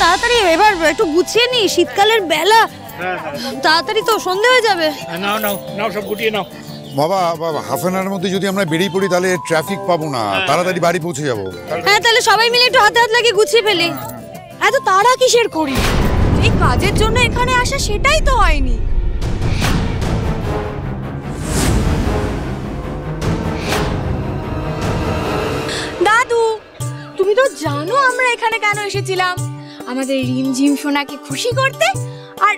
তাড়াতাড়ি এবার একটু গুছিয়ে নি, শীতকালের বেলা। তাড়াতাড়ি তো সন্ধে হয়ে যাবে। নাও নাও নাও, সব গুটিয়ে নাও। বাবা হাফ অ্যান আওয়ারের মধ্যে যদি আমরা বেরিয়ে পড়ি তাহলে ট্রাফিক পাবো না, তাড়াতাড়ি বাড়ি পৌঁছে যাবো। হ্যাঁ, তাহলে সবাই মিলে একটু হাতে হাত লাগিয়ে গুছিয়ে ফেলি। এত তাড়া কিসের করি? এই কাজের জন্য এখানে আসা, সেটাই তো হয়নি। দাদু, তুমি তো জানো আমরা এখানে কেন এসেছিলাম। আমাদের রিমঝিম সোনাকে খুশি করতে আর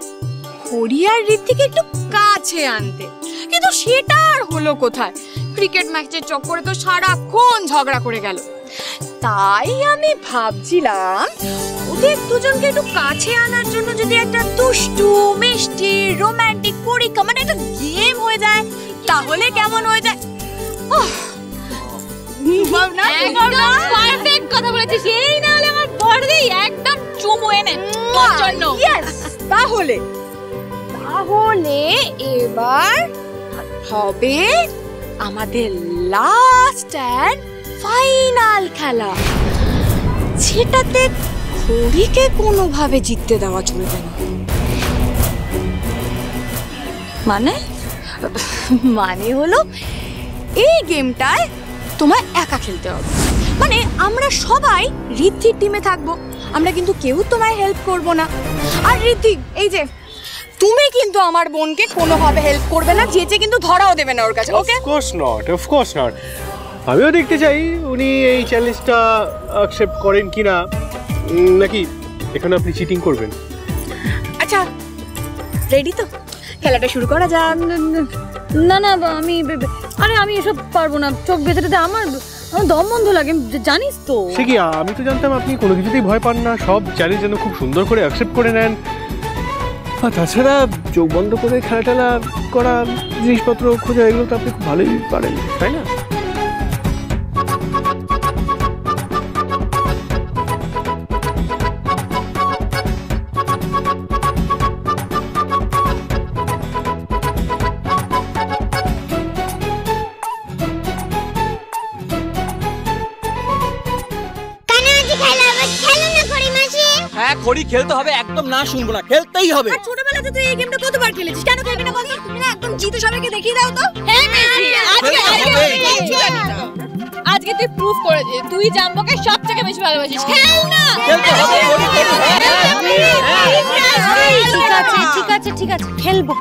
হরিয়ার ঋত্বিকে একটু কাছে আনতে। কিন্তু সেটা আর হলো কোথায়? ক্রিকেট ম্যাচের চক্করে তো সারাক্ষণ ঝগড়া করে গেল। তাই আমি ভাবছিলাম ওদের দুজনকে একটু কাছে আনার জন্য যদি একটা দুষ্টু মিষ্টি রোমান্টিক পরীক্ষা, মানে একটা গেম হয়ে যায়, তাহলে কেমন হয়ে যায়? পারফেক্ট কথা বলেছিস। এই না হলে আমার বড়দি একদম চুমু এনে তোর জন্য। তাহলে এবার হবে আমাদের লাস্ট এন্ড ফাইনাল খেলা, যেটাতে হরিকে কোনোভাবে জিততে দেওয়া চলবে না। মানে হলো এই গেমটায় তোমায় একা খেলতে হবে। মানে আমরা সবাই ঋদ্ধির টিমে থাকবো, আমরা কিন্তু কেউ তোমায় হেল্প করব না। আর ঋদ্ধি, এই যে তুমি কিন্তু আমার বোনকে কোনোভাবে হেল্প করবে না, যেচে কিন্তু ধরাও দেবে না ওর কাছে। ওকে? Of course not. আমিও দেখতে চাই উনি এই চ্যালেঞ্জটা অ্যাকসেপ্ট করেন কিনা, নাকি এখানে আপনি চিটিং করবেন। আচ্ছা, রেডি তো? খেলাটা শুরু করা যাক। না না, আমি এসব পারবো না। চোখ ভেতরে আমার দম বন্ধ লাগে, জানিস তো। সে কি, আমি তো জানতাম আপনি কোনো কিছুতেই ভয় পান না, সব চ্যালেঞ্জ যেন খুব সুন্দর করে অ্যাকসেপ্ট করে নেন। আর তাছাড়া চোখ বন্ধ করে খেলা টেলা করা, জিনিসপত্র খোঁজা, এগুলো তো আপনি খুব ভালোই পারেন, তাই না? খড়ি খেলতে হবে, একদম না শুনবো না, খেলতেই হবে। ছোটবেলা থেকে এই গেমটা কতবার খেলেছিস, কেন খেলবি না বল? তুমি না একদম জিতে সবাইকে দেখিয়ে দাও তো। আজকে তুই প্রুফ করে দে, তুই জাম্বোকে সবথেকে বেশি ভালোবাসিস। খেল না। ঠিক আছে খেলবো।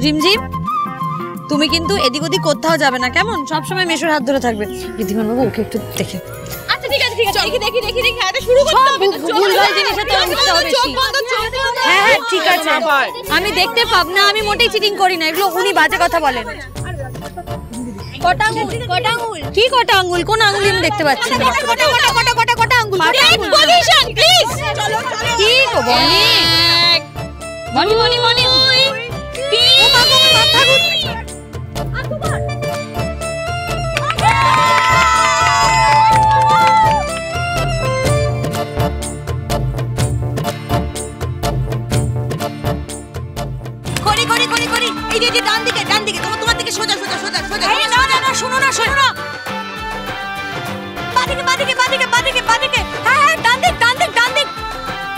রিমঝিম, তুমি কিন্তু এদিক ওদিক কোথাও যাবে না, কেমন? সবসময় মেশোর হাত ধরে থাকবে। ঋদ্ধিমান বাবু, ওকে একটু দেখে। আচ্ছা ঠিক আছে দেখি খেলাটা শুরু করতে হবে। ভুলভাল জিনিসে তো মিশতে হবে। হ্যাঁ ঠিক আছে, আমি দেখতে পাব না, আমি মোটেই চিটিং করি না। এগুলো উনি বাজে কথা বলেন। কটা আঙ্গুল? কি কটা আঙ্গুল? কোন আঙ্গুল আমি দেখতে পাচ্ছি না। কটা আঙ্গুল? Position please. চলো কি গো মনি মাথা করি। এই যে ডান দিকে তোমার দিকে সোজা। এই না শোনো না। বাদিকে। হ্যাঁ ডান দিক।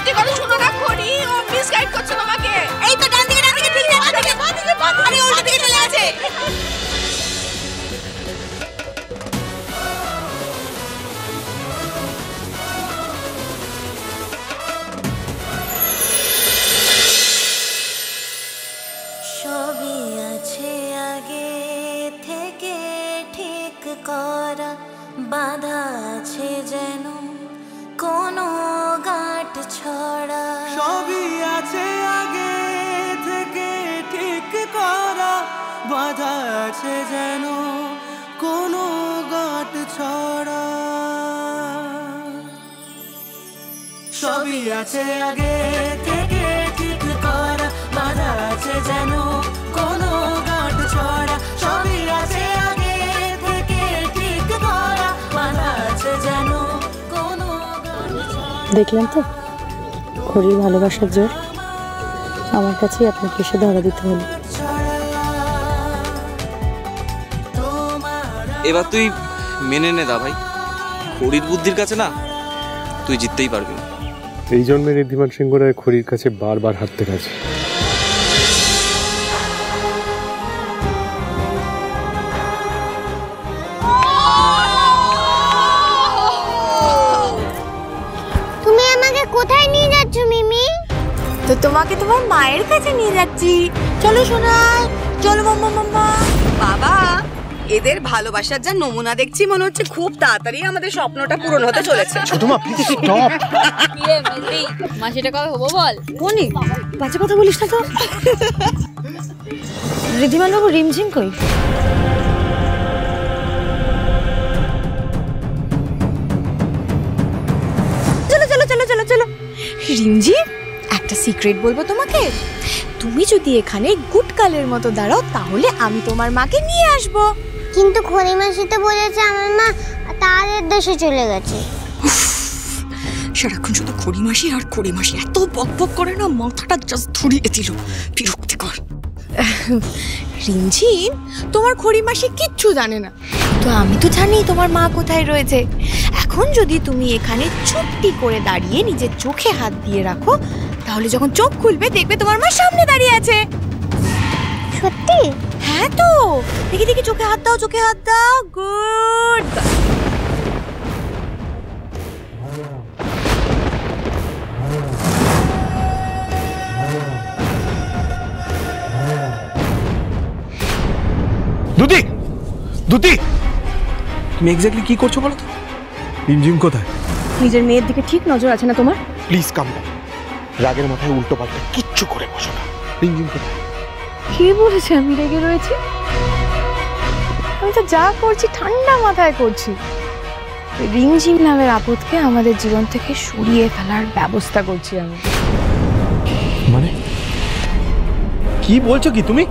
তুই কথা শোনো না, করি ও মিসগাইড করছে আমাকে। এই তো ডান দিকে ঠিক আছে। আরে উল্টো দিকে চলে আছে। সবই আছে আগে থেকে ঠিক করা, বাধা আছে যেন কোনো গাঁট ছড়া। সবই আছে আগে থেকে ঠিক করা, বাধা আছে যেন কোনো গাঁট ছড়া। সবই আছে আগে থেকে ঠিক করা, বাধা আছে যেন কোনো গাঁট ছড়া। সবই আছে আগে থেকে ঠিক করা, বাধা আছে যেন কোনো গাঁট ছড়া। দেখলেন তো খড়ির ভালোবাসার জোর, আমার কাছেই আপনাকে এসে ধরা দিতে হলো। এবার তুই মেনে নে দা ভাই, খড়ির বুদ্ধির কাছে না তুই জিততেই পারবি না। এই জন্মে ঋদ্ধিমান সিংহ রায় খড়ির কাছে বারবার হারতে গেছে। তুমি আমাকে কোথায় নিয়ে যাচ্ছ মিমি? তো তোমাকে তোমার মায়ের কাছে নিয়ে যাচ্ছি। চলো সোনা, চলো মাম্মা মাম্মা। বাবা, এদের ভালোবাসার যা নমুনা দেখছি মনে হচ্ছে খুব তাড়াতাড়ি আমাদের স্বপ্নটা পূরণ হতে চলেছে। ছোট মা প্লিজ স্টপ। মাসিটা কবে হবো বল? বনি বাজে কথা বলিস না তো। ঋদ্ধিমান বাবু রিমঝিম কই? চলো চলো চলো চলো চলো। রিমঝিম, একটা সিক্রেট বলবো তোমাকে। তুমি যদি এখানে গুটকালের মতো দাঁড়াও তাহলে আমি তোমার মাকে নিয়ে আসবো। কিন্তু খড়িমাসি তো বলেছে আমার মা তাদের দেশে চলে গেছে। সারাক্ষণ শুধু খড়িমাসি আর খড়িমাসি, এত বক বক করে না মাথাটা জাস্ট ধরিয়ে দিল, বিরক্তিকর। রিমঝিম, তোমার খড়িমাসি কিচ্ছু জানে না, তো আমি তো জানি তোমার মা কোথায় রয়েছে। এখন যদি তুমি এখানে চুপটি করে দাঁড়িয়ে নিজের চোখে হাত দিয়ে রাখো, তাহলে যখন চোখ খুলবে দেখবে তোমার মা সামনে দাঁড়িয়ে আছে। সত্যি? হ্যাঁ তো, দেখি দেখি চোখে হাত দাও, চোখে হাত দাও। গুড। দুতি, দুতি, তুমি এক্স্যাক্টলি কি করছো বলো তো? রিমঝিম কোথায়? নিজের মেয়ের দিকে ঠিক নজর আছে না তোমার? Please calm down. রাগের মাথায় উল্টো পাল্টা কিচ্ছু করে বসো না। রিমঝিম কোথায়? কে বলেছে আমি রেগে রয়েছি? আমি তো যা করছি ঠান্ডা মাথায় করছি। রিমঝিম নামের আপদকে আমাদের জীবন থেকে সরিয়ে ফেলার ব্যবস্থা করছি আমি। মানে কি বলছো কি তুমি?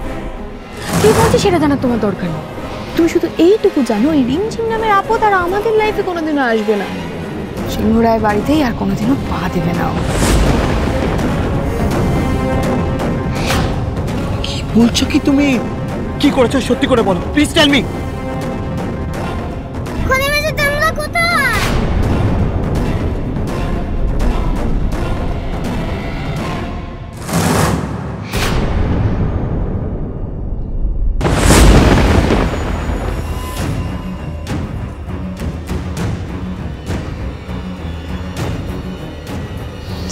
কি বলছি সেটা জানার তোমার দরকার নেই। তুমি শুধু এইটুকু জানো, এই রিমঝিম নামের আপদ আর আমাদের লাইফে কোনোদিনও আসবে না। সিংহরায় বাড়িতেই আর কোনোদিনও পা দেবে না। কি বলছো কি তুমি? কি করেছো সত্যি করে বলো, প্লিজ টেল মি। খড়িমাসি তোমরা কোথায়?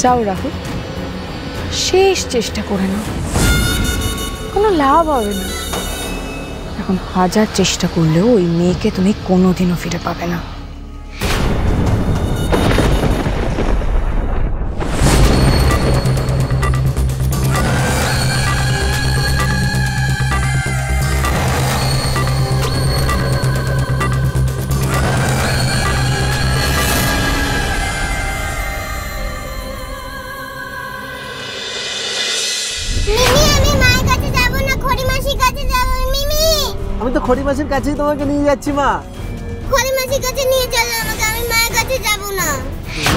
যাও রাহুল, শেষ চেষ্টা করে নাও, কোনো লাভ হবে না। এখন হাজার চেষ্টা করলেও ওই মেয়েকে তুমি কোনোদিনও ফিরে পাবে না। মিমি, আমি মায়ের কাছে যাব না, খড়িমাসির কাছে যাব। মিমি, আমি তো খড়িমাসির কাছেই তোমাকে নিয়ে যাচ্ছি মা। খড়িমাসির কাছে নিয়ে চলো আমাকে, আমি মায়ের কাছে যাব না।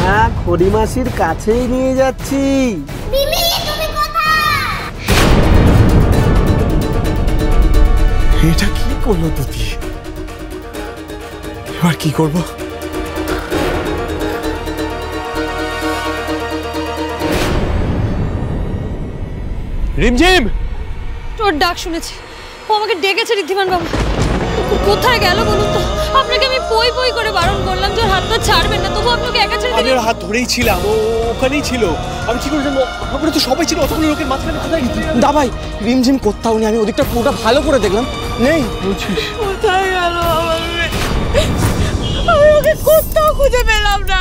না, খড়িমাসির কাছেই নিয়ে যাচ্ছি। মিমি, তুমি কোথায়? এটা কি করলো দুতি? এবার কি করবো? রিমঝিম, তোর ডাক শুনেছি, ও আমাকে ডেকেছে ঋদ্ধিমান বাবু। কোথায় গেল বলুন তো? আপনাকে আমি পই পই করে বারণ করলাম যে ওর হাতটা ছাড়বেন না, তবু আপনাকে একা ছেড়ে আমি দিলেন। ওর হাত ধরেই ছিলাম, ও ওখানেই ছিল। আমি কি করে জানবো? ওখানে তো সবাই ছিল, অতগুলো লোকের মাঝখানে কোথায় গেছে? দা ভাই, রিমঝিম কোথাও নেই, আমি ওদিকটা পুরোটা ভালো করে দেখলাম, নেই। বলছিস? কোথায় গেল আমার মেয়ে? আমি ওকে কোথাও খুঁজে পেলাম না।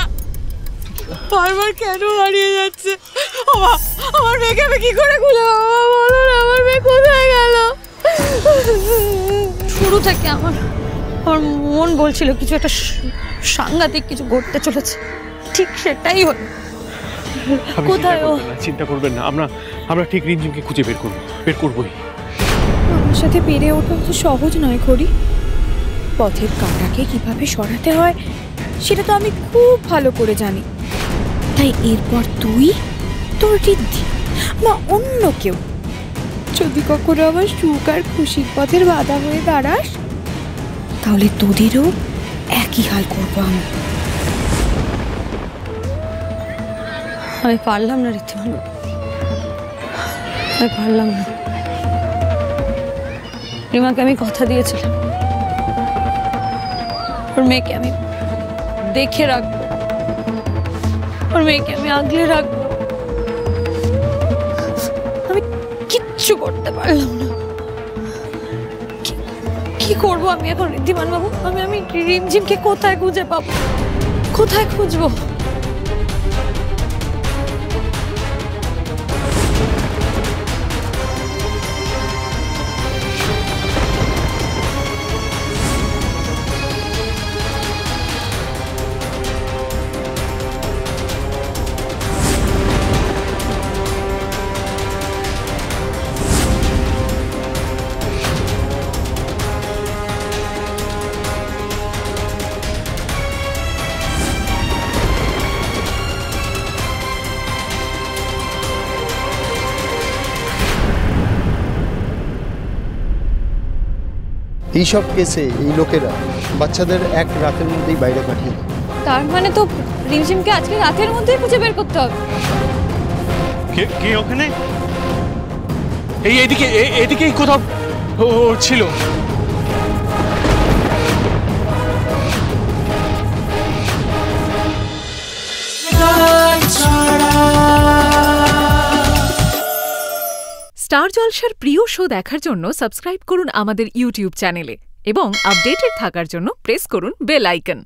বারবার কেন হারিয়ে যাচ্ছে? আমার মেয়েকে আমি কি করে খুঁজে পাবো? বলো না, আমার মেয়ে কোথায় গেল? শুরু থেকে আমার মন বলছিল কিছু একটা সাংঘাতিক কিছু ঘটতে চলেছে, ঠিক সেটাই হলো। কোথায় ও? চিন্তা করবেন না, আমরা ঠিক রিমঝিমকে খুঁজে বের করবোই। আমার সাথে পেরে ওঠা তো সহজ নয় খড়ি। পথের কাঁটাকে কিভাবে সরাতে হয় সেটা তো আমি খুব ভালো করে জানি। তাই এরপর তুই, তোর ঋদ্ধি বা অন্য কেউ যদি কখনো আমার সুখ আর খুশির পথের বাধা হয়ে দাঁড়াস, তাহলে তোদেরও একই হাল করবো আমি পারলাম না ঋদ্ধিমান, আমি পারলাম না। রিমাকে আমি কথা দিয়েছিলাম ওর মেয়েকে আমি দেখে রাখবো, ওর মেয়েকে আমি আগলে রাখবো। আমি কিচ্ছু করতে পারলাম না। কি করবো আমি এখন ঋদ্ধিমান বাবু? আমি রিমঝিমকে কোথায় খুঁজে পাবো, কোথায় খুঁজবো? এইসব কেসে এই লোকেরা বাচ্চাদের এক রাতের মধ্যেই বাইরে পাঠিয়ে দেয়। তার মানে তো রিমঝিমকে আজকে রাতের মধ্যেই খুঁজে বের করতে হবে। কে ওখানে? এদিকেই কোথাও ছিল। স্টার জলসার প্রিয় শো দেখার জন্য সাবস্ক্রাইব করুন আমাদের ইউটিউব চ্যানেলে এবং আপডেটেড থাকার জন্য প্রেস করুন বেল আইকন।